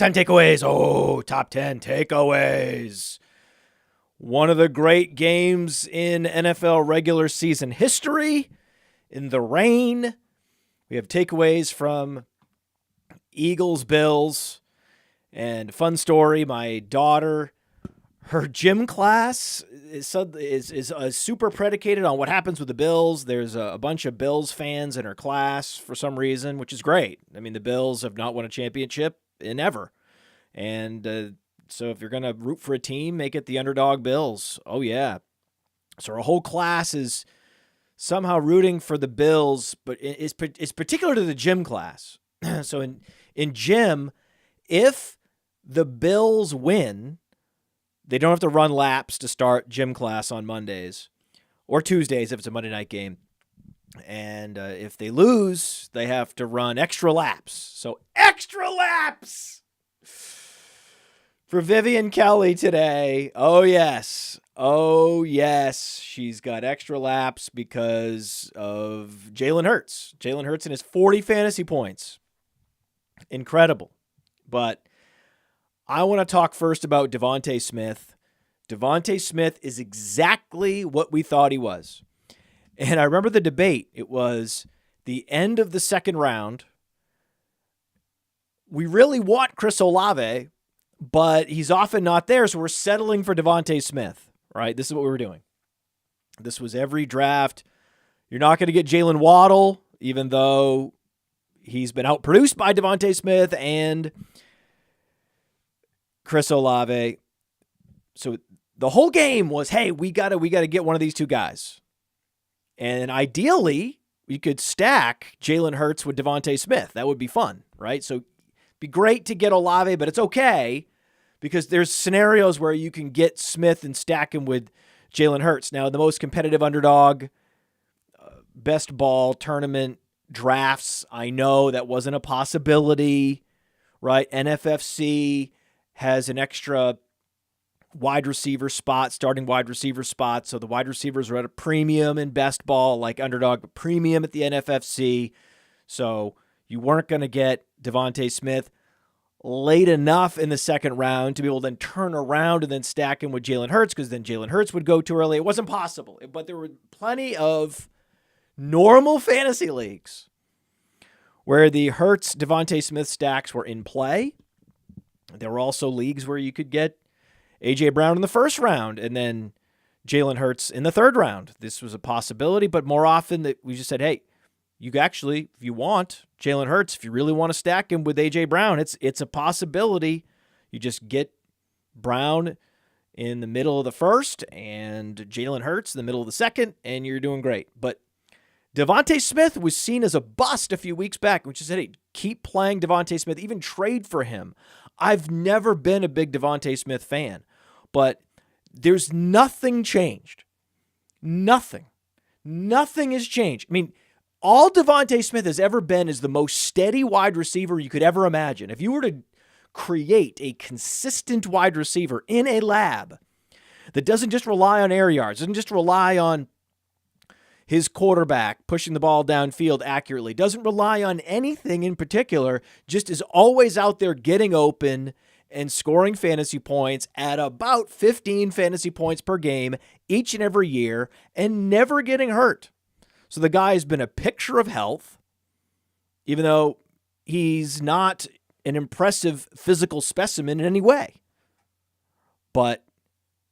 10 takeaways. Oh, top 10 takeaways. One of the great games in NFL regular season history. In the rain. We have takeaways from Eagles, Bills. And fun story, my daughter, her gym class is super predicated on what happens with the Bills. There's a bunch of Bills fans in her class for some reason, which is great. I mean, the Bills have not won a championship in ever. And so if you're going to root for a team, make it the underdog Bills. Oh, yeah. So our whole class is somehow rooting for the Bills, but it's particular to the gym class. So in gym, if the Bills win, they don't have to run laps to start gym class on Mondays or Tuesdays if it's a Monday night game. And if they lose, they have to run extra laps. So extra laps for Vivian Kelly today. Oh, yes. Oh, yes. She's got extra laps because of Jalen Hurts. Jalen Hurts and his 40 fantasy points. Incredible. But I want to talk first about DeVonta Smith. DeVonta Smith is exactly what we thought he was. And I remember the debate. It was the end of the second round. We really want Chris Olave, but he's often not there, so we're settling for DeVonta Smith, right? This is what we were doing. This was every draft. You're not going to get Jaylen Waddle, even though he's been outproduced by DeVonta Smith and Chris Olave. So the whole game was, hey, we gotta get one of these two guys. And ideally, we could stack Jalen Hurts with DeVonta Smith. That would be fun, right? So it'd be great to get Olave, but it's okay because there's scenarios where you can get Smith and stack him with Jalen Hurts. Now, the most competitive underdog, best ball tournament drafts, I know that wasn't a possibility, right? NFFC has an extra wide receiver spot, starting wide receiver spot. So the wide receivers are at a premium in best ball, like underdog, but premium at the NFFC. So you weren't going to get DeVonta Smith late enough in the second round to be able to then turn around and then stack him with Jalen Hurts, because then Jalen Hurts would go too early. It wasn't possible, but there were plenty of normal fantasy leagues where the Hurts DeVonta Smith stacks were in play. There were also leagues where you could get A.J. Brown in the first round and then Jalen Hurts in the third round. This was a possibility, but more often that we just said, hey, you actually, if you want Jalen Hurts, if you really want to stack him with A.J. Brown, it's a possibility. You just get Brown in the middle of the first and Jalen Hurts in the middle of the second, and you're doing great. But DeVonta Smith was seen as a bust a few weeks back, which is, hey, keep playing DeVonta Smith, even trade for him. I've never been a big DeVonta Smith fan, but there's nothing changed. Nothing. Nothing has changed. I mean, all DeVonta Smith has ever been is the most steady wide receiver you could ever imagine. If you were to create a consistent wide receiver in a lab that doesn't just rely on air yards, doesn't just rely on his quarterback pushing the ball downfield accurately, doesn't rely on anything in particular, just is always out there getting open and scoring fantasy points at about 15 fantasy points per game each and every year and never getting hurt. So the guy has been a picture of health, even though he's not an impressive physical specimen in any way. But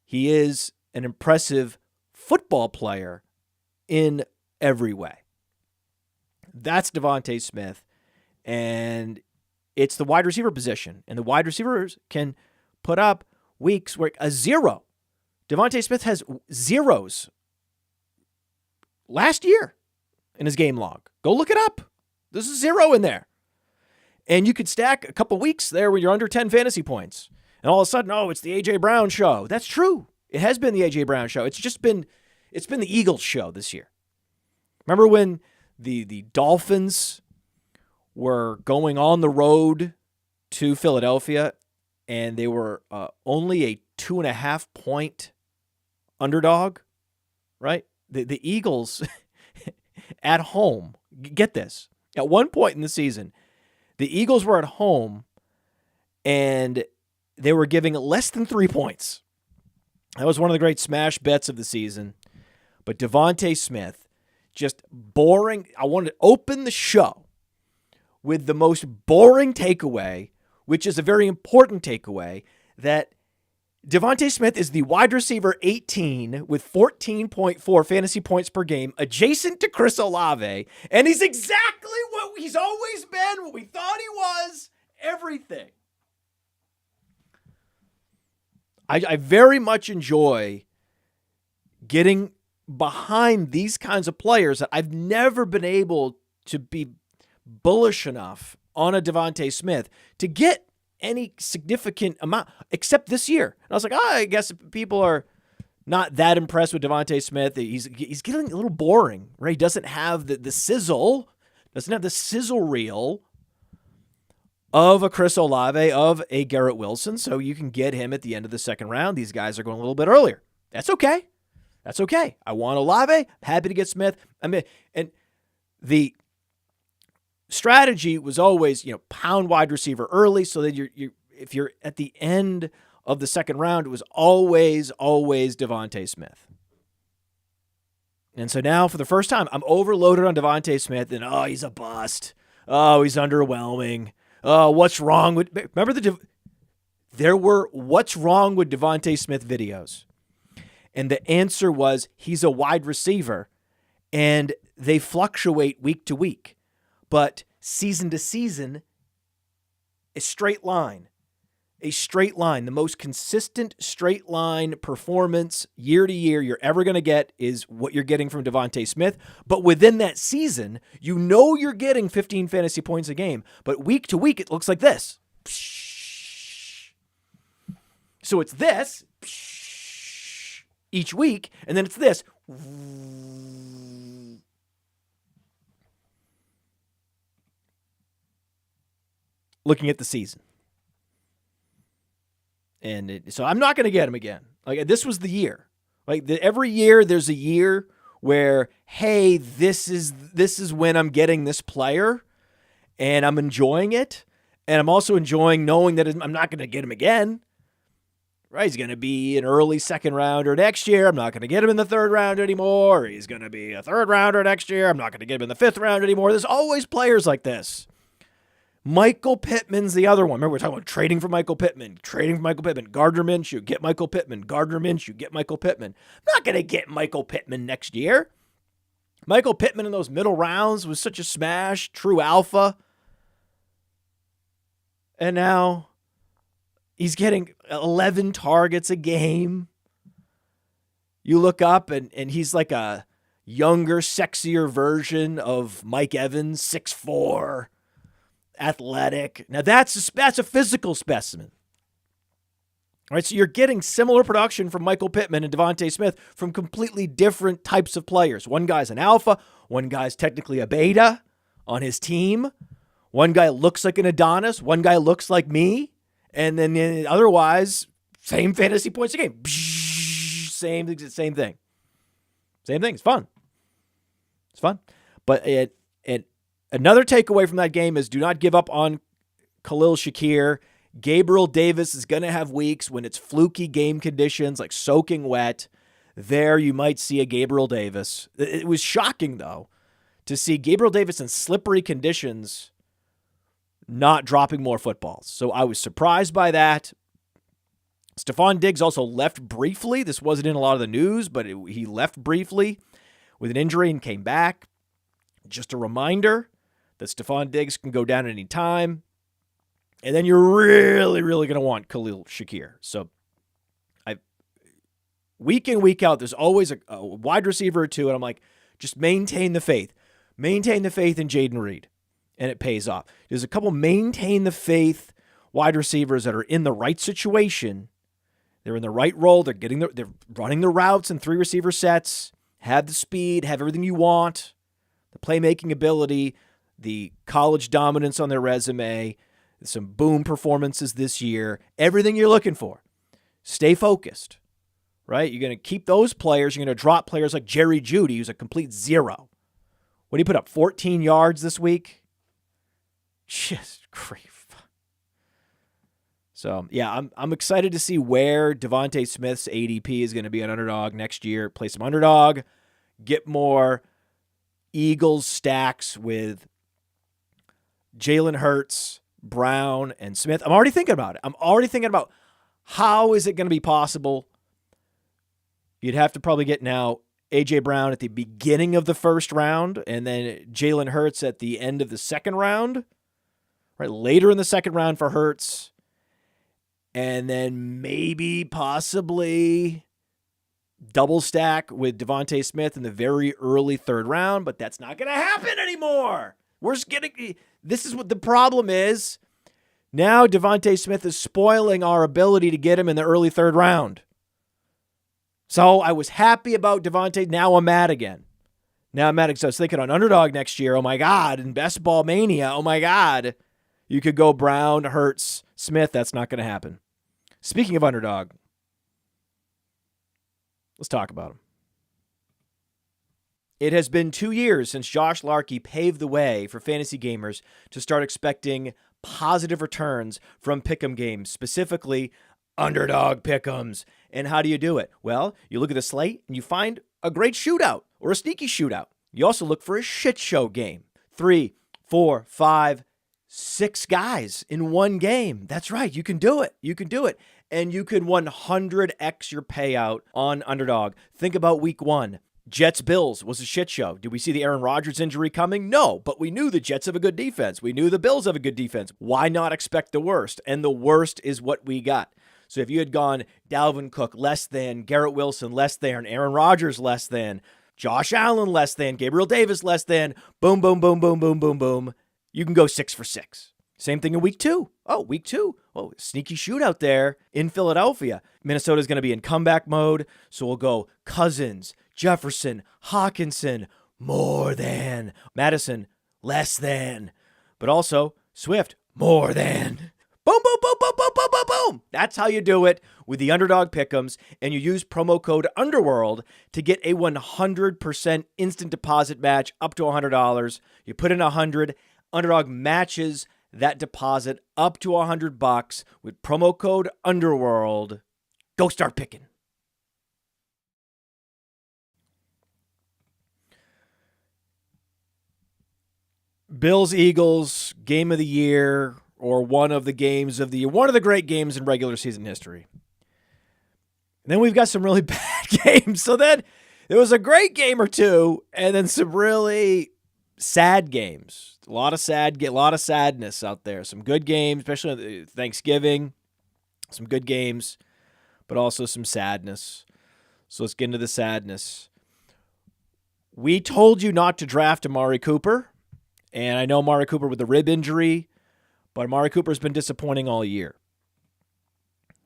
he is an impressive football player in every way. That's DeVonta Smith, and it's the wide receiver position, and the wide receivers can put up weeks where a zero. DeVonta Smith has zeros last year in his game log. Go look it up. There's a zero in there. And you could stack a couple weeks there where you're under 10 fantasy points. And all of a sudden, oh, it's the A.J. Brown show. That's true. It has been the A.J. Brown show. It's been the Eagles show this year. Remember when the Dolphins were going on the road to Philadelphia and they were only a 2.5 point underdog, right? The Eagles at home, get this, at one point in the season, the Eagles were at home and they were giving less than 3 points. That was one of the great smash bets of the season. But DeVonta Smith, just boring. I wanted to open the show with the most boring takeaway, which is a very important takeaway, that DeVonta Smith is the wide receiver 18 with 14.4 fantasy points per game, adjacent to Chris Olave, and he's exactly what he's always been, what we thought he was, everything. I very much enjoy getting behind these kinds of players that I've never been able to be bullish enough on a DeVonta Smith to get any significant amount, except this year. And I was like, I guess people are not that impressed with DeVonta Smith. He's getting a little boring, right? He doesn't have the sizzle, doesn't have the sizzle reel of a Chris Olave, of a Garrett Wilson, so you can get him at the end of the second round. These guys are going a little bit earlier. That's okay. That's okay. I want Olave. Happy to get Smith. And the strategy was always, pound wide receiver early, so that if you're at the end of the second round, it was always DeVonta Smith. And so now, for the first time, I'm overloaded on DeVonta Smith, and he's a bust. Oh, he's underwhelming. Oh, what's wrong with... Remember there were what's wrong with DeVonta Smith videos. And the answer was he's a wide receiver, and they fluctuate week to week. But season to season, a straight line. A straight line. The most consistent straight line performance year to year you're ever going to get is what you're getting from DeVonta Smith. But within that season, you're getting 15 fantasy points a game. But week to week, it looks like this. So it's this each week, and then it's this. Looking at the season. And so I'm not going to get him again. Like, this was the year. Like, every year there's a year where, hey, this is when I'm getting this player, and I'm enjoying it, and I'm also enjoying knowing that I'm not going to get him again. Right? He's going to be an early second rounder next year. I'm not going to get him in the third round anymore. He's going to be a third rounder next year. I'm not going to get him in the fifth round anymore. There's always players like this. Michael Pittman's the other one. Remember, we're talking about trading for Michael Pittman. Gardner Minshew, get Michael Pittman. Gardner Minshew, get Michael Pittman. I'm not going to get Michael Pittman next year. Michael Pittman in those middle rounds was such a smash, true alpha. And now he's getting 11 targets a game. You look up and he's like a younger, sexier version of Mike Evans, 6'4", athletic. Now that's a physical specimen. All right, so you're getting similar production from Michael Pittman and DeVonta Smith from completely different types of players. One guy's an alpha, one guy's technically a beta on his team. One guy looks like an Adonis, one guy looks like me, and then otherwise, same fantasy points a game. Same thing. Same thing. It's fun. But another takeaway from that game is do not give up on Khalil Shakir. Gabriel Davis is going to have weeks when it's fluky game conditions, like soaking wet. There you might see a Gabriel Davis. It was shocking, though, to see Gabriel Davis in slippery conditions not dropping more footballs. So I was surprised by that. Stephon Diggs also left briefly. This wasn't in a lot of the news, but he left briefly with an injury and came back. Just a reminder that Stephon Diggs can go down at any time. And then you're really, really going to want Khalil Shakir. So week in, week out, there's always a wide receiver or two, and I'm like, just maintain the faith. Maintain the faith in Jaden Reed, and it pays off. There's a couple maintain the faith wide receivers that are in the right situation. They're in the right role. They're running the routes in 3 receiver sets, have the speed, have everything you want, the playmaking ability, the college dominance on their resume, some boom performances this year, everything you're looking for. Stay focused, right? You're going to keep those players. You're going to drop players like Jerry Jeudy, who's a complete zero. What did he put up, 14 yards this week? Just grief. So, yeah, I'm excited to see where DeVonta Smith's ADP is going to be on Underdog next year. Play some Underdog, get more Eagles stacks with Jalen Hurts, Brown, and Smith. I'm already thinking about it. I'm already thinking about how is it going to be possible. You'd have to probably get now A.J. Brown at the beginning of the first round and then Jalen Hurts at the end of the second round, right? Later in the second round for Hurts. And then maybe possibly double stack with DeVonta Smith in the very early third round, but that's not going to happen anymore. We're just getting, this is what the problem is. Now DeVonta Smith is spoiling our ability to get him in the early third round. So I was happy about DeVonta. Now I'm mad again. So I was thinking on Underdog next year, oh my God, in Best Ball Mania, oh my God, you could go Brown, Hurts, Smith. That's not going to happen. Speaking of Underdog, let's talk about him. It has been 2 years since Josh Larkey paved the way for fantasy gamers to start expecting positive returns from pick'em games, specifically Underdog pick'ems. And how do you do it? Well, you look at the slate and you find a great shootout or a sneaky shootout. You also look for a shit show game. 3, 4, 5, 6 guys in one game. That's right. You can do it. You can do it. And you can 100x your payout on Underdog. Think about week 1. Jets-Bills was a shit show. Did we see the Aaron Rodgers injury coming? No, but we knew the Jets have a good defense. We knew the Bills have a good defense. Why not expect the worst? And the worst is what we got. So if you had gone Dalvin Cook less than, Garrett Wilson less than, Aaron Rodgers less than, Josh Allen less than, Gabriel Davis less than, boom, boom, boom, boom, boom, boom, boom, you can go 6 for 6. Same thing in week 2. Oh, week 2. Oh, sneaky shootout there in Philadelphia. Minnesota's going to be in comeback mode, so we'll go Cousins, Jefferson, Hawkinson, more than, Madison, less than, but also Swift, more than. Boom, boom, boom, boom, boom, boom, boom, boom. That's how you do it with the Underdog Pick'ems, and you use promo code Underworld to get a 100% instant deposit match up to $100. You put in $100, Underdog matches that deposit up to $100 with promo code Underworld. Go start picking. Bills, Eagles, game of the year, or one of the games of the year, one of the great games in regular season history. And then we've got some really bad games. So then there was a great game or two, and then some really sad games. A lot of sadness out there. Some good games, especially Thanksgiving. Some good games, but also some sadness. So let's get into the sadness. We told you not to draft Amari Cooper. And I know Amari Cooper with the rib injury, but Amari Cooper's been disappointing all year.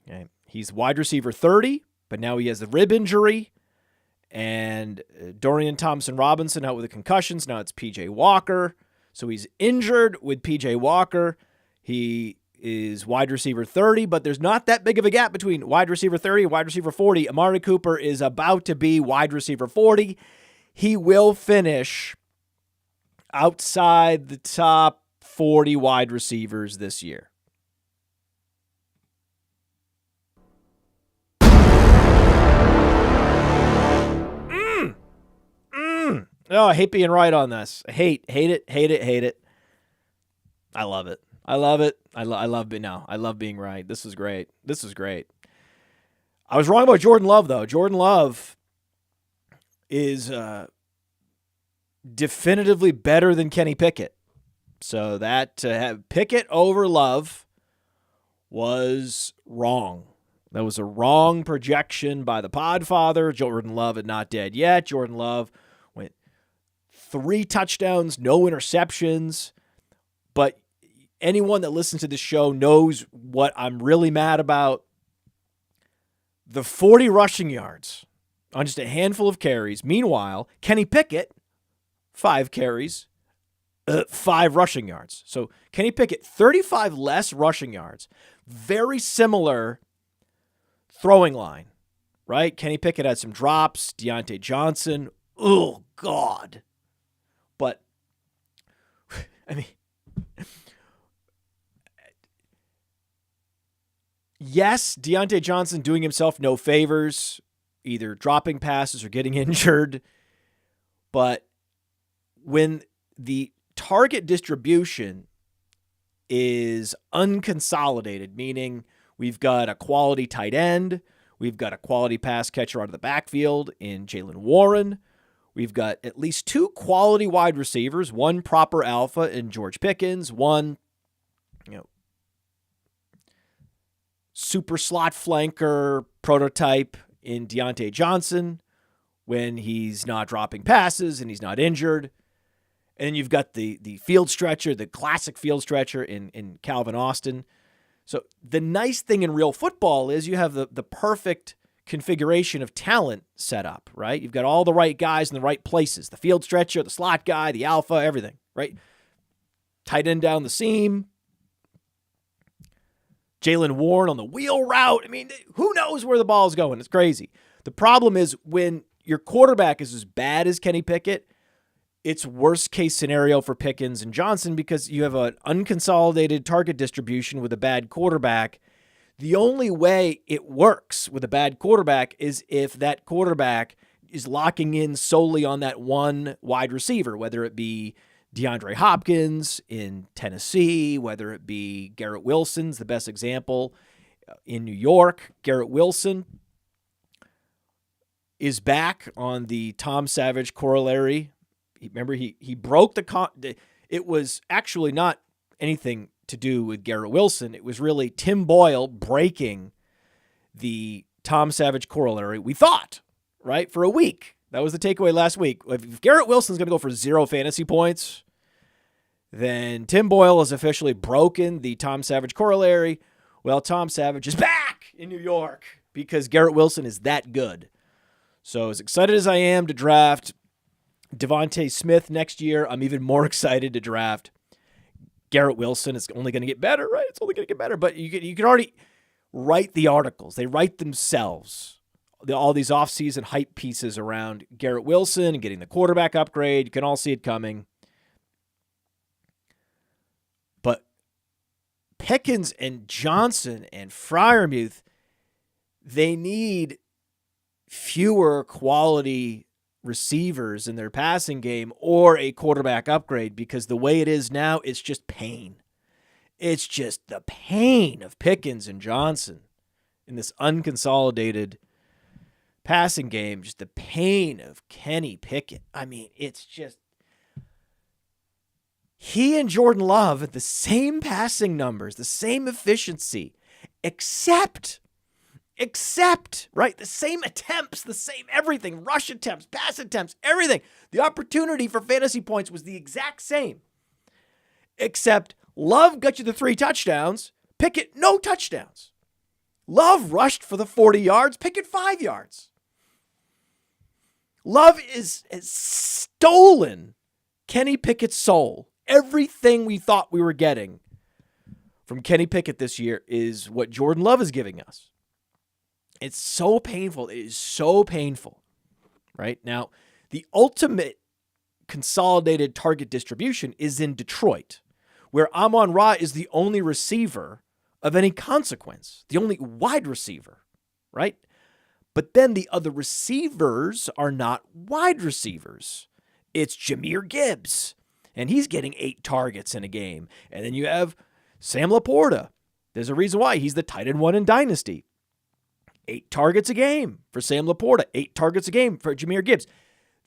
Okay. He's wide receiver 30, but now he has the rib injury. And Dorian Thompson-Robinson out with the concussions. Now it's P.J. Walker. So he's injured with P.J. Walker. He is wide receiver 30, but there's not that big of a gap between wide receiver 30 and wide receiver 40. Amari Cooper is about to be wide receiver 40. He will finish outside the top 40 wide receivers this year. Oh, I hate being right on this. I hate it. I love it. I love being right. This is great. I was wrong about Jordan Love, though. Jordan Love is definitively better than Kenny Pickett. So that to have Pickett over Love was wrong. That was a wrong projection by the Podfather. Jordan Love had not dead yet. Jordan Love went 3 touchdowns, no interceptions. But anyone that listens to this show knows what I'm really mad about. The 40 rushing yards on just a handful of carries. Meanwhile, Kenny Pickett, 5 carries, 5 rushing yards. So Kenny Pickett, 35 less rushing yards. Very similar throwing line, right? Kenny Pickett had some drops. Deontay Johnson, oh, God. But, I mean, Yes, Diontae Johnson doing himself no favors, either dropping passes or getting injured. But when the target distribution is unconsolidated, meaning we've got a quality tight end, we've got a quality pass catcher out of the backfield in Jaylen Warren, we've got at least 2 quality wide receivers, one proper alpha in George Pickens, one super slot flanker prototype in Diontae Johnson when he's not dropping passes and he's not injured. And then you've got the field stretcher, the classic field stretcher in Calvin Austin. So the nice thing in real football is you have the perfect configuration of talent set up, right? You've got all the right guys in the right places. The field stretcher, the slot guy, the alpha, everything, right? Tight end down the seam. Jaylen Warren on the wheel route. I mean, who knows where the ball's going? It's crazy. The problem is when your quarterback is as bad as Kenny Pickett, it's worst case scenario for Pickens and Johnson because you have an unconsolidated target distribution with a bad quarterback. The only way it works with a bad quarterback is if that quarterback is locking in solely on that one wide receiver, whether it be DeAndre Hopkins in Tennessee, whether it be Garrett Wilson's the best example in New York. Garrett Wilson is back on the Tom Savage corollary. Remember, he broke it was actually not anything to do with Garrett Wilson. It was really Tim Boyle breaking the Tom Savage corollary, we thought, right, for a week. That was the takeaway last week. If Garrett Wilson's going to go for 0 fantasy points, then Tim Boyle has officially broken the Tom Savage corollary. Well, Tom Savage is back in New York because Garrett Wilson is that good. So as excited as I am to draft DeVonta Smith next year, I'm even more excited to draft Garrett Wilson. It's only going to get better, right? It's only going to get better. But you can already write the articles. They write themselves. All these offseason hype pieces around Garrett Wilson and getting the quarterback upgrade. You can all see it coming. But Pickens and Johnson and Freiermuth, they need fewer quality receivers in their passing game or a quarterback upgrade because the way it is now, it's just pain. It's just the pain of Pickens and Johnson in this unconsolidated passing game, just the pain of Kenny Pickett. I mean, it's just he and Jordan Love had the same passing numbers, the same efficiency, except, right? The same attempts, the same everything, rush attempts, pass attempts, everything. The opportunity for fantasy points was the exact same, except Love got you the 3 touchdowns, Pickett, no touchdowns. Love rushed for the 40 yards, Pickett 5 yards. Love has stolen Kenny Pickett's soul. Everything we thought we were getting from Kenny Pickett this year is what Jordan Love is giving us. It's so painful. It is so painful, right? Now, the ultimate consolidated target distribution is in Detroit, where Amon-Ra is the only receiver of any consequence, the only wide receiver, right? But then the other receivers are not wide receivers. It's Jahmyr Gibbs, and he's getting 8 targets in a game. And then you have Sam Laporta. There's a reason why he's the tight end 1 in Dynasty. 8 targets a game for Sam Laporta. 8 targets a game for Jahmyr Gibbs.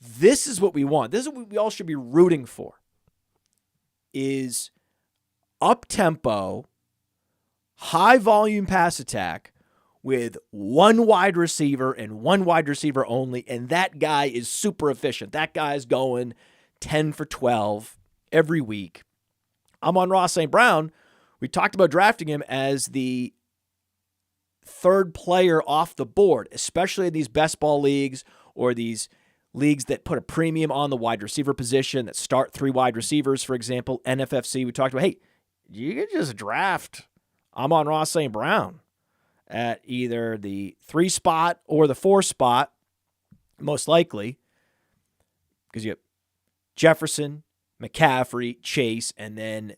This is what we want. This is what we all should be rooting for. Is up-tempo, high-volume pass attack with 1 wide receiver and 1 wide receiver only, and that guy is super efficient. That guy's going 10 for 12 every week. Amon-Ra St. Brown, we talked about drafting him as the 3rd player off the board, especially in these best ball leagues or these leagues that put a premium on the wide receiver position, that start 3 wide receivers, for example, NFFC. We talked about, hey, you could just draft Amon-Ra St. Brown at either the 3 spot or the 4 spot, most likely, because you have Jefferson, McCaffrey, Chase, and then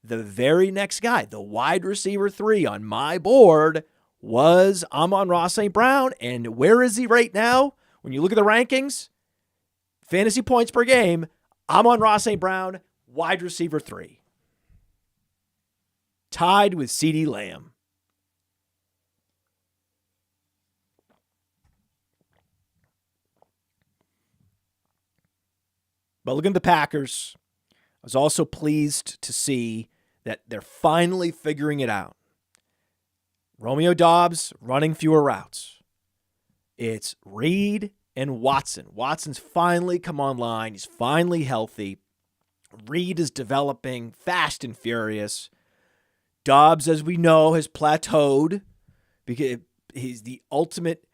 the very next guy, the wide receiver 3 on my board, was Amon-Ra St. Brown. And where is he right now? When you look at the rankings, fantasy points per game, Amon-Ra St. Brown, wide receiver 3. Tied with CeeDee Lamb. But looking at the Packers, I was also pleased to see that they're finally figuring it out. Romeo Doubs running fewer routes. It's Reed and Watson. Watson's finally come online. He's finally healthy. Reed is developing fast and furious. Doubs, as we know, has plateaued because he's the ultimate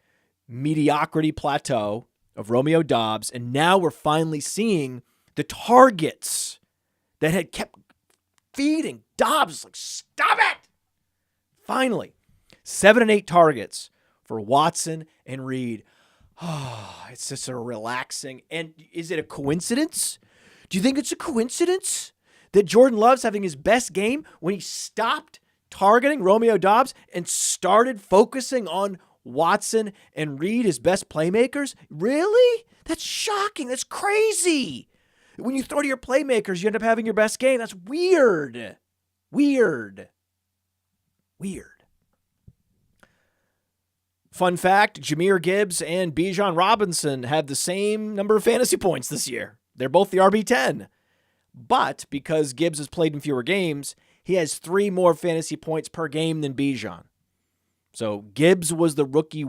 mediocrity plateau of Romeo Doubs, and now we're finally seeing the targets that had kept feeding Doubs. Like, stop it! Finally, 7 and 8 targets for Watson and Reed. Oh, it's just sort of relaxing. And is it a coincidence? Do you think it's a coincidence that Jordan Love's having his best game when he stopped targeting Romeo Doubs and started focusing on Watson and Reed, his best playmakers? Really? That's shocking. That's crazy. When you throw to your playmakers, you end up having your best game. That's weird. Weird. Fun fact, Jahmyr Gibbs and Bijan Robinson have the same number of fantasy points this year. They're both the RB10. But because Gibbs has played in fewer games, he has 3 more fantasy points per game than Bijan. So Gibbs was the rookie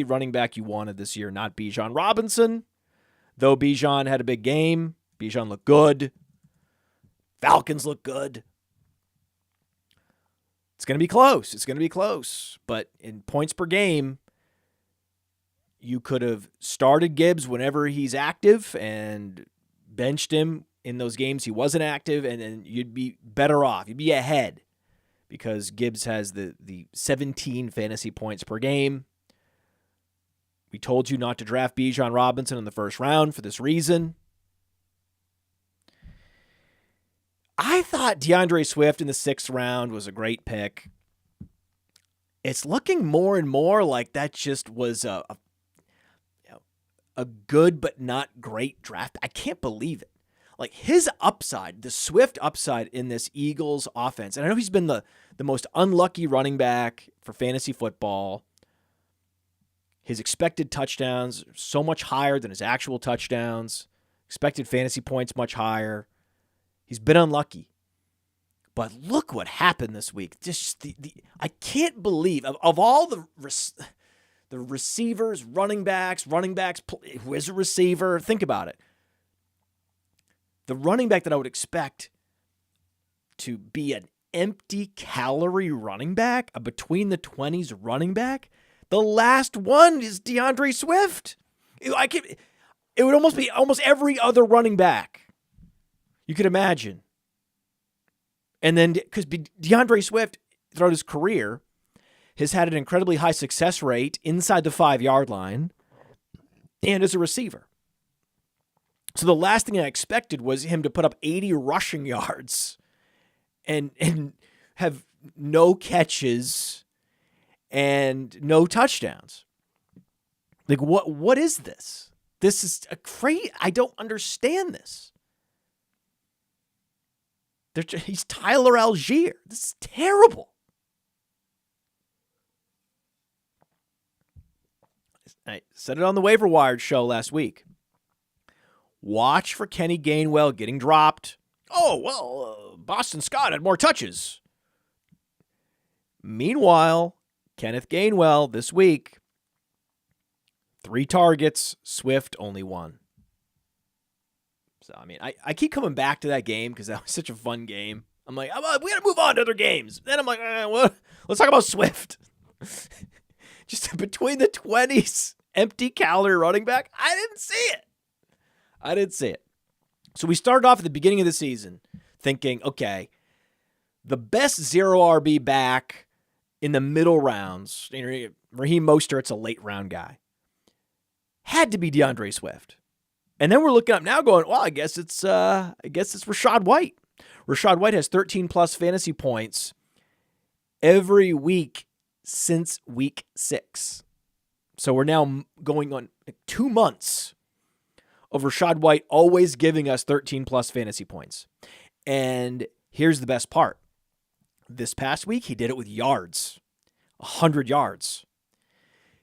running back you wanted this year, not Bijan Robinson. Though Bijan had a big game, Bijan looked good. Falcons look good. It's going to be close. But in points per game, you could have started Gibbs whenever he's active and benched him in those games he wasn't active, and then you'd be better off. You'd be ahead because Gibbs has the 17 fantasy points per game. We told you not to draft Bijan Robinson in the first round for this reason. I thought DeAndre Swift in the 6th round was a great pick. It's looking more and more like that just was a good but not great draft. I can't believe it. Like his upside, the Swift upside in this Eagles offense, and I know he's been the most unlucky running back for fantasy football. His expected touchdowns are so much higher than his actual touchdowns. Expected fantasy points much higher. He's been unlucky. But look what happened this week. Just I can't believe of all the receivers, running backs, who is a receiver? Think about it. The running back that I would expect to be an empty calorie running back, a between the 20s running back, the last one is DeAndre Swift. It would almost be every other running back you could imagine. And then, because DeAndre Swift, throughout his career, has had an incredibly high success rate inside the 5-yard line and as a receiver. So the last thing I expected was him to put up 80 rushing yards and have no catches and no touchdowns. Like, what is this? This is a crazy. I don't understand this. He's Tyler Algier. This is terrible. I said it on the waiver wire show last week. Watch for Kenny Gainwell getting dropped. Oh, well, Boston Scott had more touches. Meanwhile, Kenneth Gainwell this week, 3 targets, Swift only 1. So, I mean, I keep coming back to that game because that was such a fun game. I'm like, we got to move on to other games. Then I'm like, well, let's talk about Swift. Just between the 20s, empty calorie running back. I didn't see it. So we started off at the beginning of the season thinking, okay, the best 0 RB back in the middle rounds, Raheem Mostert's a late round guy, had to be DeAndre Swift. And then we're looking up now going, well, I guess it's Rachaad White. Rachaad White has 13 plus fantasy points every week since week 6. So we're now going on 2 months of Rachaad White always giving us 13 plus fantasy points. And here's the best part. This past week, he did it with yards, 100 yards.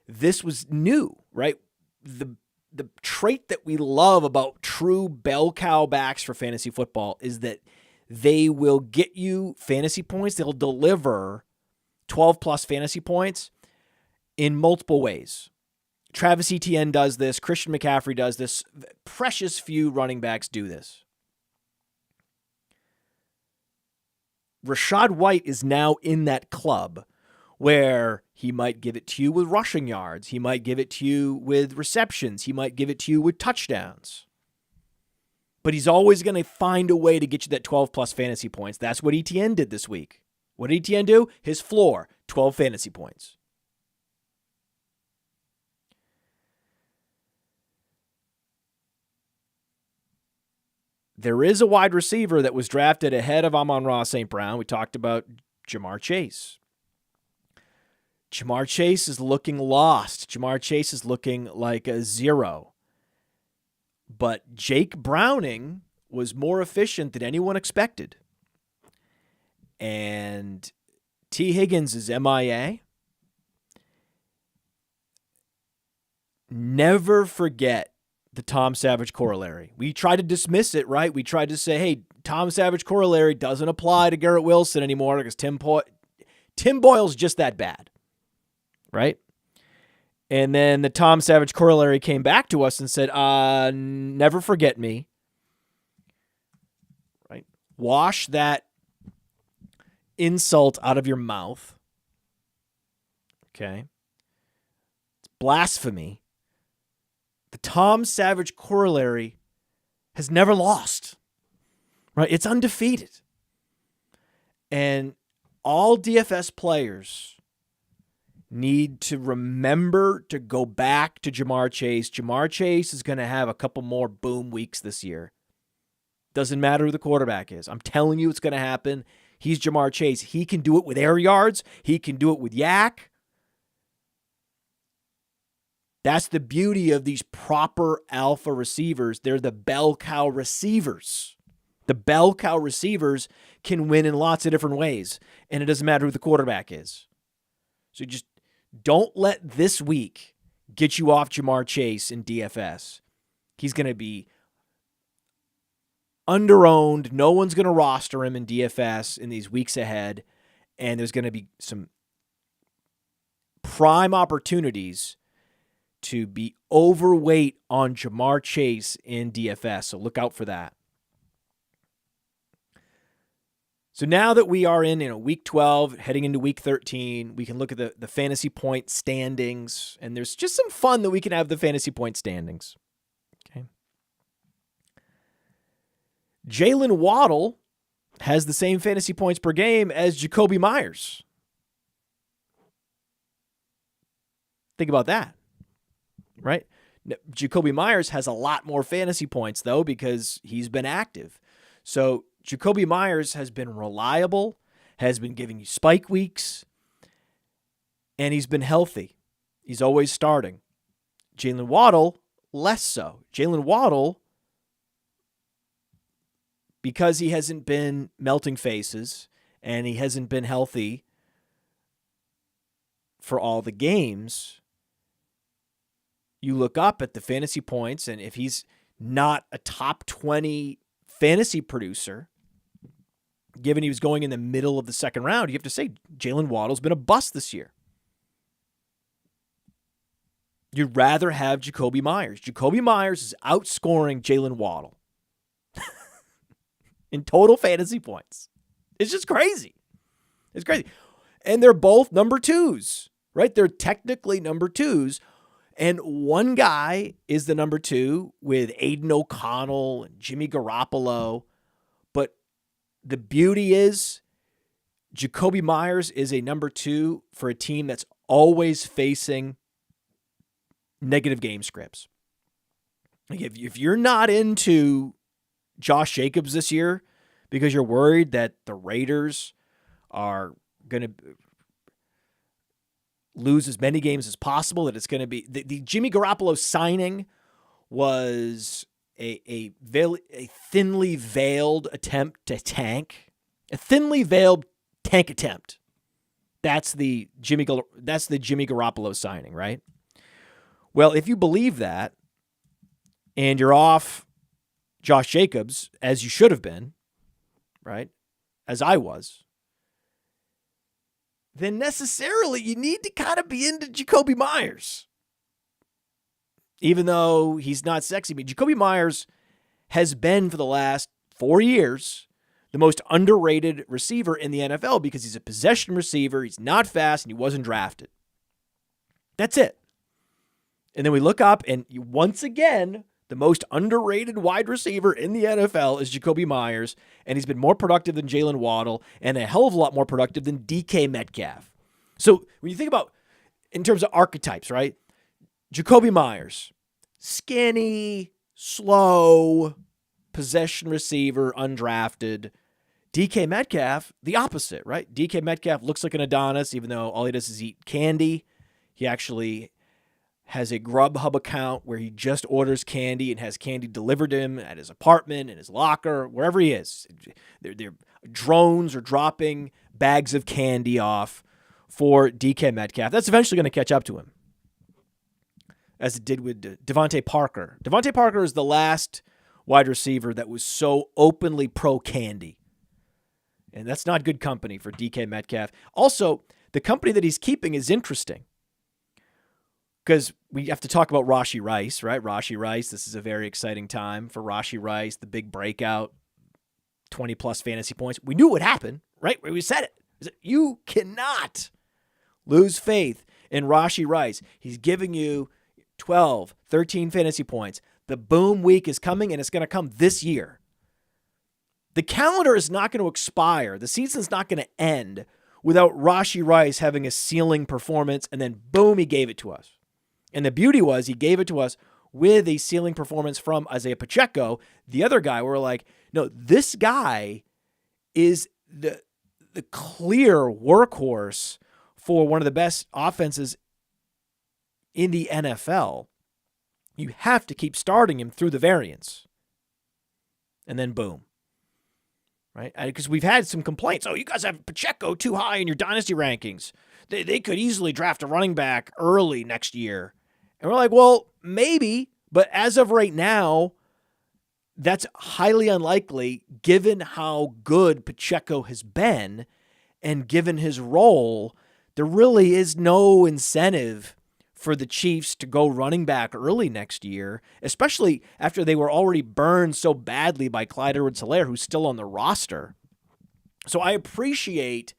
This was new, right? The trait that we love about true bell cow backs for fantasy football is that they will get you fantasy points. They'll deliver 12 plus fantasy points in multiple ways. Travis Etienne does this. Christian McCaffrey does this. Precious few running backs do this. Rachaad White is now in that club where he might give it to you with rushing yards. He might give it to you with receptions. He might give it to you with touchdowns. But he's always going to find a way to get you that 12 plus fantasy points. That's what Etienne did this week. What did Etienne do? His floor, 12 fantasy points. There is a wide receiver that was drafted ahead of Amon-Ra St. Brown. We talked about Jamarr Chase. Jamarr Chase is looking lost. Jamarr Chase is looking like a 0. But Jake Browning was more efficient than anyone expected. And T. Higgins is MIA. Never forget the Tom Savage corollary. We tried to dismiss it, right? We tried to say, hey, Tom Savage corollary doesn't apply to Garrett Wilson anymore because Tim Boyle's just that bad, right? And then the Tom Savage corollary came back to us and said, never forget me, right? Wash that insult out of your mouth, okay? It's blasphemy. The Tom Savage corollary has never lost, right? It's undefeated. And all DFS players need to remember to go back to Jamarr Chase. Jamarr Chase is going to have a couple more boom weeks this year. Doesn't matter who the quarterback is. I'm telling you it's going to happen. He's Jamarr Chase. He can do it with air yards. He can do it with yak. That's the beauty of these proper alpha receivers. They're the bell cow receivers. The bell cow receivers can win in lots of different ways, and it doesn't matter who the quarterback is. So just don't let this week get you off Jamarr Chase in DFS. He's going to be underowned. No one's going to roster him in DFS in these weeks ahead, and there's going to be some prime opportunities to be overweight on Jamarr Chase in DFS, so look out for that. So now that we are in week 12, heading into week 13, we can look at the fantasy point standings, and there's just some fun that we can have the fantasy point standings. Okay. Jaylen Waddle has the same fantasy points per game as Jakobi Meyers. Think about that. Right? Jakobi Meyers has a lot more fantasy points, though, because he's been active. So Jakobi Meyers has been reliable, has been giving you spike weeks, and he's been healthy. He's always starting. Jaylen Waddle, less so. Jaylen Waddle, because he hasn't been melting faces and he hasn't been healthy for all the games, you look up at the fantasy points, and if he's not a top 20 fantasy producer, given he was going in the middle of the second round, you have to say Jaylen Waddle's been a bust this year. You'd rather have Jakobi Meyers. Jakobi Meyers is outscoring Jaylen Waddle in total fantasy points. It's just crazy. It's crazy. And they're both number 2s, right? They're technically number 2s. And one guy is the number 2 with Aiden O'Connell and Jimmy Garoppolo. But the beauty is Jakobi Meyers is a number 2 for a team that's always facing negative game scripts. Like if you're not into Josh Jacobs this year because you're worried that the Raiders are going to lose as many games as possible, that it's going to be the Jimmy Garoppolo signing was a thinly veiled attempt to tank, a thinly veiled tank attempt. That's the Jimmy Garoppolo signing, right? Well, if you believe that, and you're off Josh Jacobs, as you should have been, right? As I was, then necessarily you need to kind of be into Jakobi Meyers. Even though he's not sexy, but Jakobi Meyers has been for the last 4 years the most underrated receiver in the NFL because he's a possession receiver, he's not fast, and he wasn't drafted. That's it. And then we look up, and once again, the most underrated wide receiver in the NFL is Jakobi Meyers, and he's been more productive than Jaylen Waddle and a hell of a lot more productive than DK Metcalf. So when you think about, in terms of archetypes, right? Jakobi Meyers, skinny, slow, possession receiver, undrafted. DK Metcalf, the opposite, right? DK Metcalf looks like an Adonis, even though all he does is eat candy. He actually has a Grubhub account where he just orders candy and has candy delivered to him at his apartment, in his locker, wherever he is. Their drones are dropping bags of candy off for DK Metcalf. That's eventually going to catch up to him, as it did with DeVonta Parker. DeVonta Parker is the last wide receiver that was so openly pro-candy. And that's not good company for DK Metcalf. Also, the company that he's keeping is interesting, because we have to talk about Rashee Rice, right? Rashee Rice, this is a very exciting time for Rashee Rice, the big breakout, 20-plus fantasy points. We knew what happened, right? We said it. You cannot lose faith in Rashee Rice. He's giving you 12, 13 fantasy points. The boom week is coming, and it's going to come this year. The calendar is not going to expire. The season's not going to end without Rashee Rice having a ceiling performance, and then boom, he gave it to us. And the beauty was he gave it to us with a ceiling performance from Isaiah Pacheco. The other guy, we're like, no, this guy is the clear workhorse for one of the best offenses in the NFL. You have to keep starting him through the variance. And then boom. Right? Because we've had some complaints. Oh, you guys have Pacheco too high in your dynasty rankings. They could easily draft a running back early next year. And we're like, well, maybe, but as of right now, that's highly unlikely given how good Pacheco has been, and given his role, there really is no incentive for the Chiefs to go running back early next year, especially after they were already burned so badly by Clyde Edwards-Helaire, who's still on the roster. So I appreciate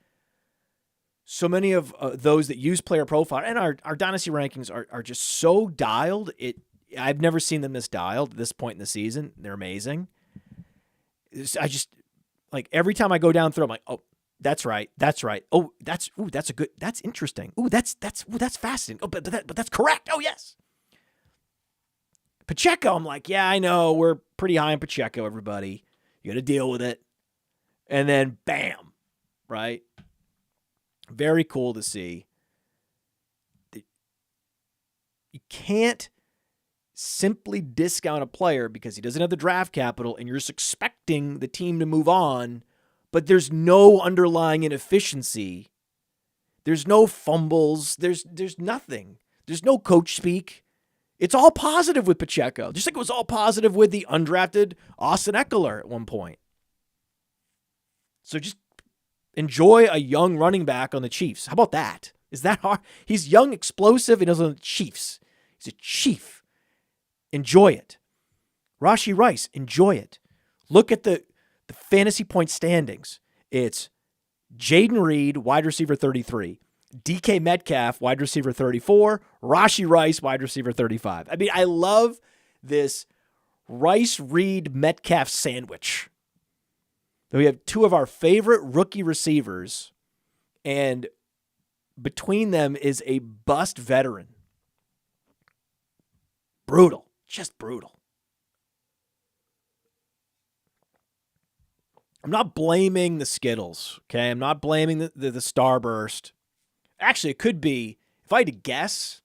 so many of those that use player profile, and our dynasty rankings are just so dialed. I've never seen them this dialed at this point in the season. They're amazing. I just, like, every time I go down through, I'm like, oh, that's right. Oh, that's interesting. That's fascinating. Oh, but that's correct. Oh, yes. Pacheco, I'm like, yeah, I know. We're pretty high on Pacheco, everybody. You got to deal with it. And then, bam, right? Very cool to see. You can't simply discount a player because he doesn't have the draft capital and you're just expecting the team to move on, but there's no underlying inefficiency. There's no fumbles. There's nothing. There's no coach speak. It's all positive with Pacheco, just like it was all positive with the undrafted Austin Eckler at one point. So just enjoy a young running back on the Chiefs. How about that? Is that hard? He's young, explosive, and he's on the Chiefs. He's a Chief. Enjoy it. Rashee Rice, enjoy it. Look at the fantasy point standings. It's Jaden Reed, wide receiver 33. DK Metcalf, wide receiver 34. Rashee Rice, wide receiver 35. I mean, I love this Rice-Reed-Metcalf sandwich. We have two of our favorite rookie receivers, and between them is a bust veteran. Brutal. Just brutal. I'm not blaming the Skittles, okay? I'm not blaming the Starburst. Actually, it could be if I had to guess,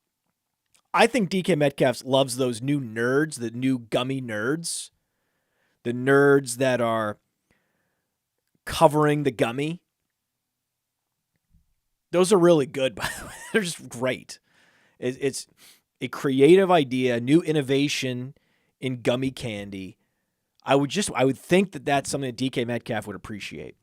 I think DK Metcalf loves those new nerds, the new gummy nerds, the nerds that are covering the gummy. Those are really good, by the way. They're just great. It's a creative idea, new innovation in gummy candy. I would think that that's something that DK Metcalf would appreciate.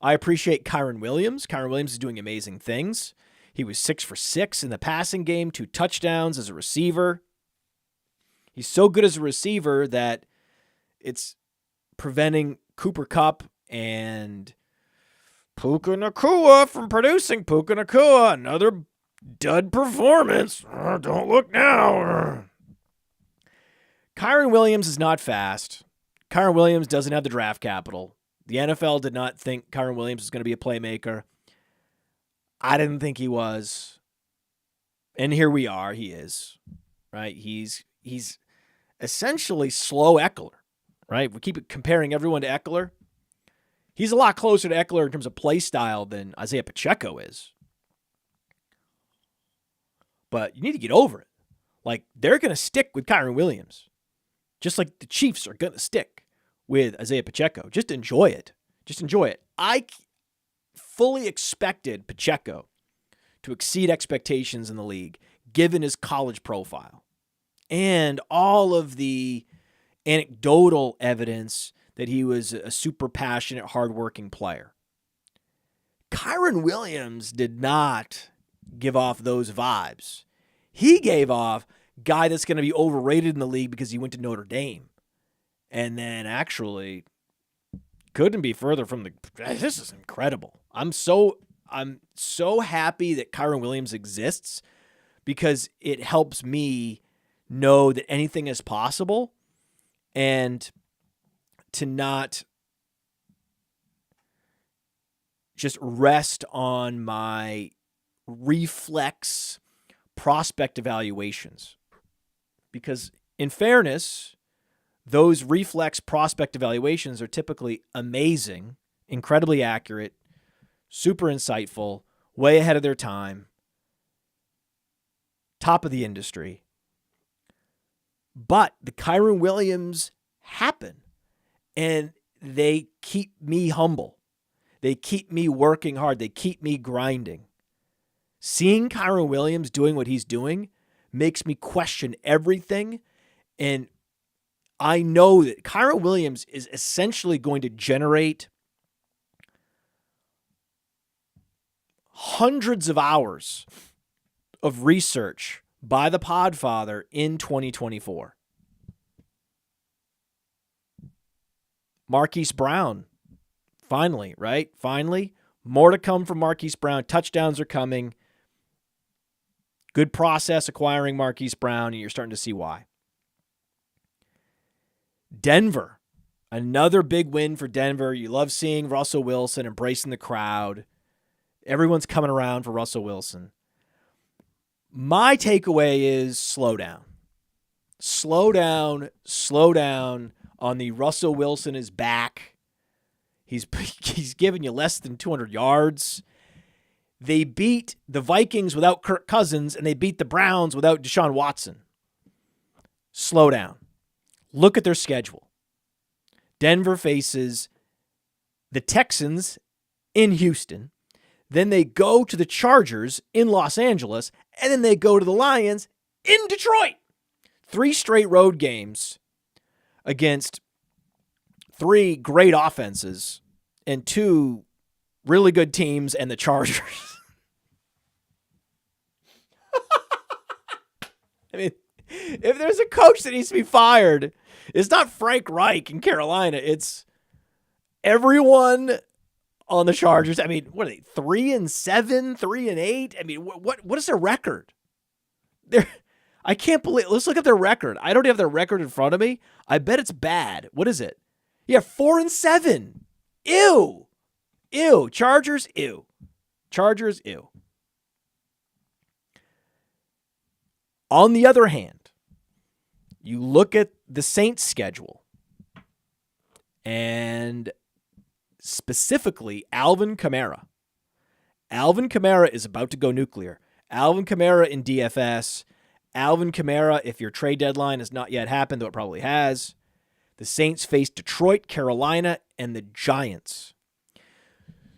I appreciate Kyren Williams. Kyren Williams is doing amazing things. He was 6 for 6 in the passing game, 2 touchdowns as a receiver. He's so good as a receiver that it's preventing Cooper Kupp and Puka Nacua from producing. Puka Nacua, another dud performance. Don't look now. Kyren Williams is not fast. Kyren Williams doesn't have the draft capital. The NFL did not think Kyren Williams was going to be a playmaker. I didn't think he was. And here we are. He is. Right? He's essentially slow Eckler. Right? We keep comparing everyone to Eckler. He's a lot closer to Eckler in terms of play style than Isaiah Pacheco is. But you need to get over it. Like, they're going to stick with Kyren Williams. Just like the Chiefs are going to stick with Isaiah Pacheco. Just enjoy it. Just enjoy it. I fully expected Pacheco to exceed expectations in the league, given his college profile and all of the anecdotal evidence that he was a super passionate, hardworking player. Kyren Williams did not give off those vibes. He gave off guy that's going to be overrated in the league because he went to Notre Dame. And then actually couldn't be further from the... This is incredible. I'm so happy that Kyren Williams exists because it helps me know that anything is possible and to not just rest on my reflex prospect evaluations. Because in fairness, those reflex prospect evaluations are typically amazing, incredibly accurate, super insightful, way ahead of their time, top of the industry. But the Kyren Williams happen, and they keep me humble. They keep me working hard. They keep me grinding. Seeing Kyren Williams doing what he's doing makes me question everything, and I know that Kyren Williams is essentially going to generate hundreds of hours of research by the Podfather in 2024. Marquise Brown, finally, right? Finally, more to come from Marquise Brown. Touchdowns are coming. Good process acquiring Marquise Brown, and you're starting to see why. Denver, another big win for Denver. You love seeing Russell Wilson embracing the crowd. Everyone's coming around for Russell Wilson. My takeaway is slow down. Slow down, slow down on the Russell Wilson is back. He's giving you less than 200 yards. They beat the Vikings without Kirk Cousins, and they beat the Browns without Deshaun Watson. Slow down. Look at their schedule. Denver faces the Texans in Houston. Then they go to the Chargers in Los Angeles, and then they go to the Lions in Detroit. 3 straight road games against 3 great offenses and 2 really good teams and the Chargers. I mean, if there's a coach that needs to be fired, it's not Frank Reich in Carolina. It's everyone on the Chargers. I mean, what are they? 3-7, 3-8. I mean, what is their record? I can't believe. Let's look at their record. I don't have their record in front of me. I bet it's bad. What is it? Yeah, 4-7. Ew. Ew. Chargers. Ew. Chargers. Ew. On the other hand, you look at the Saints' schedule, and specifically Alvin Kamara. Alvin Kamara is about to go nuclear. Alvin Kamara in DFS. Alvin Kamara, if your trade deadline has not yet happened, though it probably has. The Saints face Detroit, Carolina, and the Giants.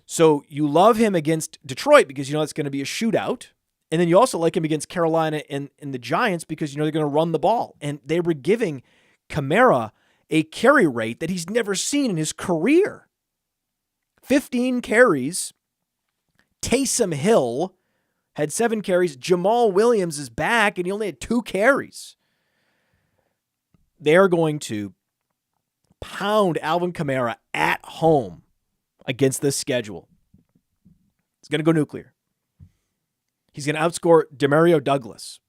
So you love him against Detroit because you know it's going to be a shootout. And then you also like him against Carolina and the Giants because you know they're going to run the ball. And they were giving Kamara a carry rate that he's never seen in his career. 15 carries. Taysom Hill had 7 carries. Jamal Williams is back, and he only had 2 carries. They are going to pound Alvin Kamara at home against this schedule. He's going to go nuclear. He's going to outscore Demario Douglas.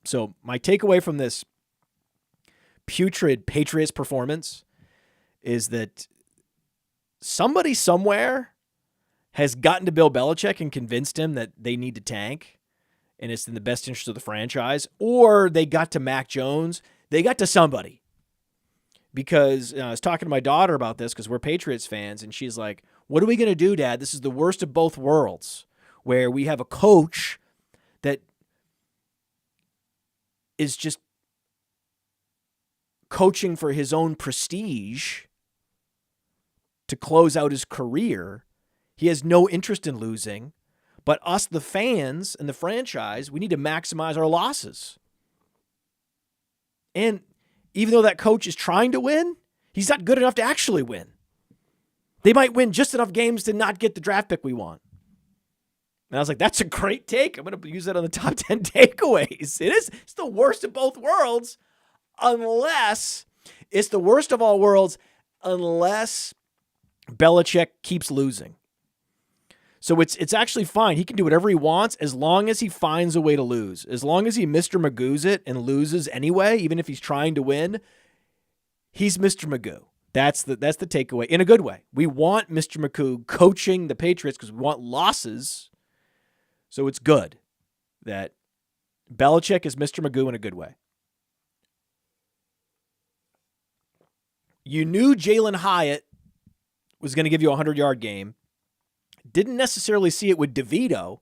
So my takeaway from this putrid Patriots performance is that somebody somewhere has gotten to Bill Belichick and convinced him that they need to tank and it's in the best interest of the franchise, or they got to Mac Jones. They got to somebody. Because I was talking to my daughter about this because we're Patriots fans, and she's like, what are we going to do, Dad? This is the worst of both worlds, where we have a coach that is just coaching for his own prestige to close out his career. He has no interest in losing, but us, the fans and the franchise, we need to maximize our losses. And even though that coach is trying to win, he's not good enough to actually win. They might win just enough games to not get the draft pick we want. And I was like, that's a great take. I'm going to use that on the top 10 takeaways. It's the worst of both worlds, unless it's the worst of all worlds, unless Belichick keeps losing. So it's actually fine. He can do whatever he wants as long as he finds a way to lose. As long as he Mr. Magoo's it and loses anyway, even if he's trying to win, he's Mr. Magoo. That's the takeaway in a good way. We want Mr. Magoo coaching the Patriots because we want losses. So it's good that Belichick is Mr. Magoo in a good way. You knew Jalen Hyatt was going to give you a 100-yard game. Didn't necessarily see it with DeVito,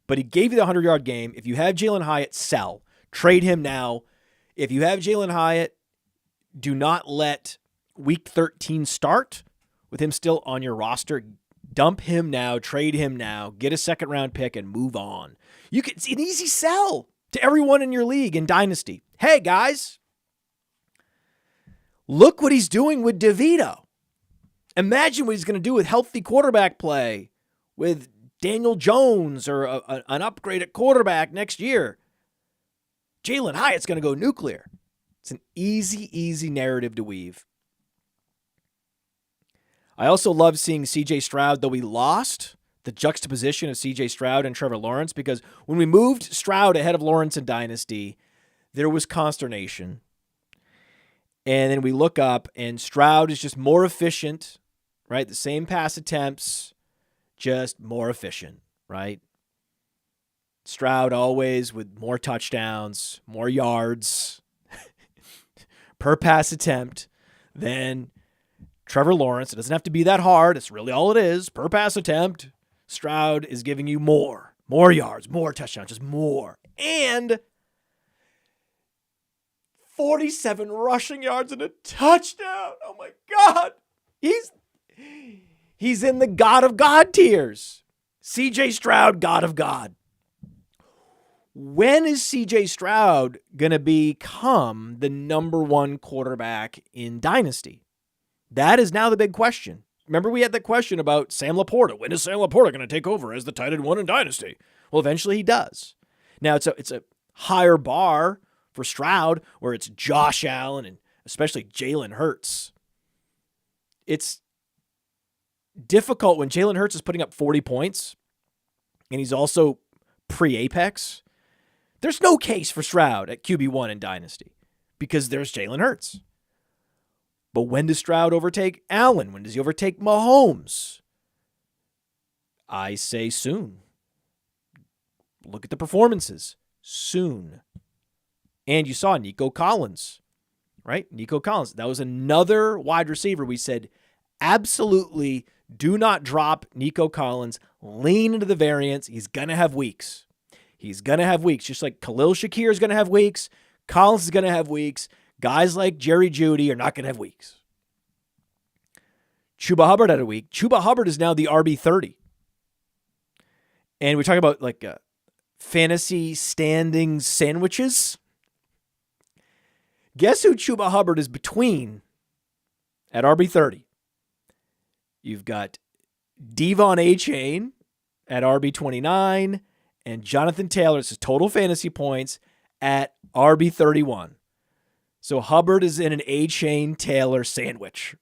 but he gave you the 100-yard game. If you have Jalen Hyatt, sell. Trade him now. If you have Jalen Hyatt, do not let Week 13 start with him still on your roster. Dump him now. Trade him now. Get a second-round pick and move on. It's an easy sell to everyone in your league in Dynasty. Hey, guys, look what he's doing with DeVito. Imagine what he's going to do with healthy quarterback play, with Daniel Jones or an upgrade at quarterback next year. Jalen Hyatt's going to go nuclear. It's an easy narrative to weave. I also love seeing C.J. Stroud, though he lost, the juxtaposition of C.J. Stroud and Trevor Lawrence, because when we moved Stroud ahead of Lawrence in Dynasty, there was consternation. And then we look up, and Stroud is just more efficient, right? The same pass attempts, just more efficient, right? Stroud always with more touchdowns, more yards per pass attempt than Trevor Lawrence. It doesn't have to be that hard. It's really all it is. Per pass attempt, Stroud is giving you more yards, more touchdowns, just more. And 47 rushing yards and a touchdown. Oh my God. He's in the God of God tiers. CJ Stroud, God of God. When is CJ Stroud going to become the number one quarterback in Dynasty? That is now the big question. Remember we had that question about Sam Laporta. When is Sam Laporta going to take over as the tight end one in Dynasty? Well, eventually he does. Now it's a higher bar for Stroud where it's Josh Allen and especially Jalen Hurts. It's difficult when Jalen Hurts is putting up 40 points and he's also pre-Apex. There's no case for Stroud at QB1 in Dynasty because there's Jalen Hurts. But when does Stroud overtake Allen? When does he overtake Mahomes? I say soon. Look at the performances. Soon. And you saw Nico Collins, right? Nico Collins. That was another wide receiver. We said, absolutely do not drop Nico Collins. Lean into the variance. He's going to have weeks. He's going to have weeks, just like Khalil Shakir is going to have weeks. Collins is going to have weeks. Guys like Jerry Jeudy are not going to have weeks. Chuba Hubbard had a week. Chuba Hubbard is now the RB30. And we talk about like fantasy standing sandwiches. Guess who Chuba Hubbard is between at RB30? You've got Devon A-Chain at RB29 and Jonathan Taylor, this is total fantasy points, at RB31. So Hubbard is in an A-Chain Taylor sandwich.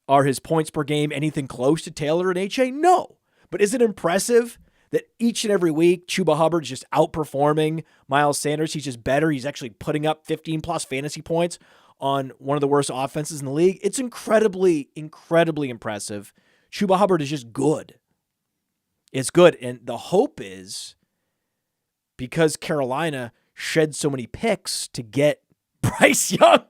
Are his points per game anything close to Taylor and A-Chain? No. But is it impressive that each and every week Chuba Hubbard's just outperforming Miles Sanders? He's just better. He's actually putting up 15-plus fantasy points on one of the worst offenses in the league. It's incredibly, incredibly impressive. Chuba Hubbard is just good. It's good. And the hope is, because Carolina shed so many picks to get Bryce Young,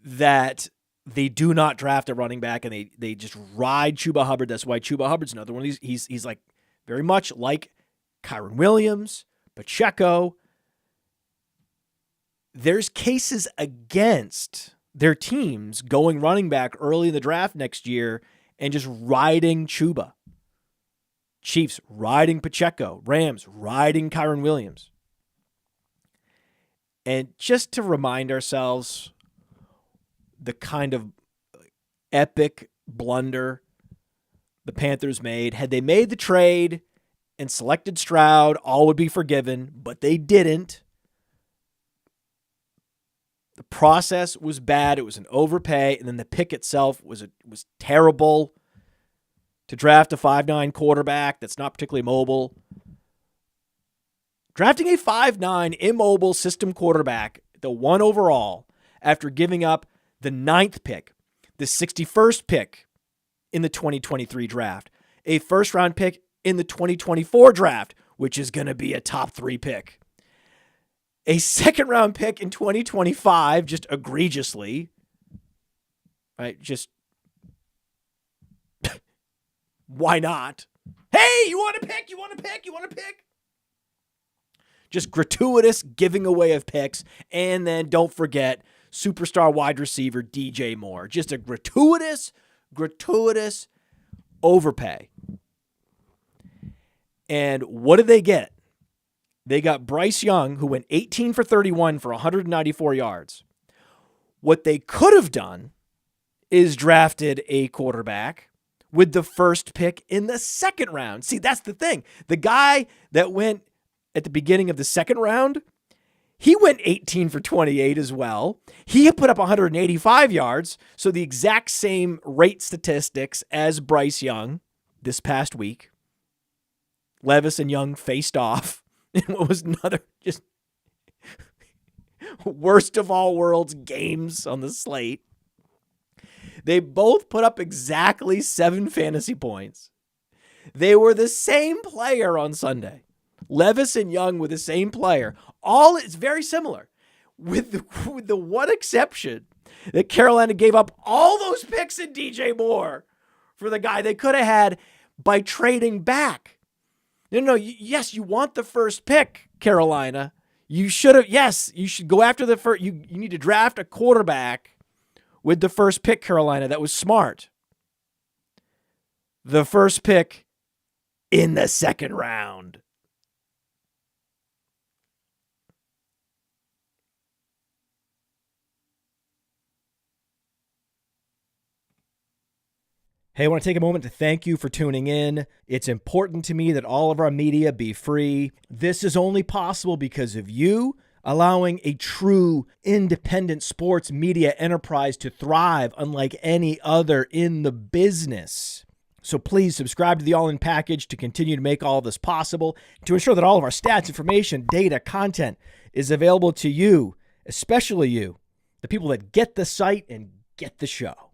that they do not draft a running back and they just ride Chuba Hubbard. That's why Chuba Hubbard's another one of these. He's like very much like Kyren Williams, Pacheco. There's cases against their teams going running back early in the draft next year and just riding Chuba. Chiefs riding Pacheco. Rams riding Kyren Williams. And just to remind ourselves the kind of epic blunder the Panthers made. Had they made the trade and selected Stroud, all would be forgiven, but they didn't. The process was bad. It was an overpay, and then the pick itself was terrible. To draft a 5'9" quarterback that's not particularly mobile. Drafting a 5'9" immobile system quarterback, the 1 overall, after giving up the 9th pick, the 61st pick in the 2023 draft, a first-round pick in the 2024 draft, which is going to be a top 3 pick, a second-round pick in 2025, just egregiously, right? Just why not? Hey, you want to pick? You want to pick? You want to pick? Just gratuitous giving away of picks, and then don't forget superstar wide receiver DJ Moore. Just a gratuitous overpay. And what did they get? They got Bryce Young, who went 18 for 31 for 194 yards. What they could have done is drafted a quarterback with the first pick in the second round. See, that's the thing. The guy that went at the beginning of the second round, he went 18 for 28 as well. He had put up 185 yards, so the exact same rate statistics as Bryce Young this past week. Levis and Young faced off in what was another just worst of all worlds games on the slate. They both put up exactly 7 fantasy points. They were the same player on Sunday. Levis and Young were the same player. All is very similar, with the one exception that Carolina gave up all those picks in DJ Moore for the guy they could have had by trading back. No, yes, you want the first pick, Carolina. You should have, yes, you should go after the first. You need to draft a quarterback with the first pick, Carolina. That was smart. The first pick in the second round. Hey, I want to take a moment to thank you for tuning in. It's important to me that all of our media be free. This is only possible because of you allowing a true independent sports media enterprise to thrive unlike any other in the business. So please subscribe to the All In Package to continue to make all of this possible, to ensure that all of our stats, information, data, content is available to you, especially you, the people that get the site and get the show.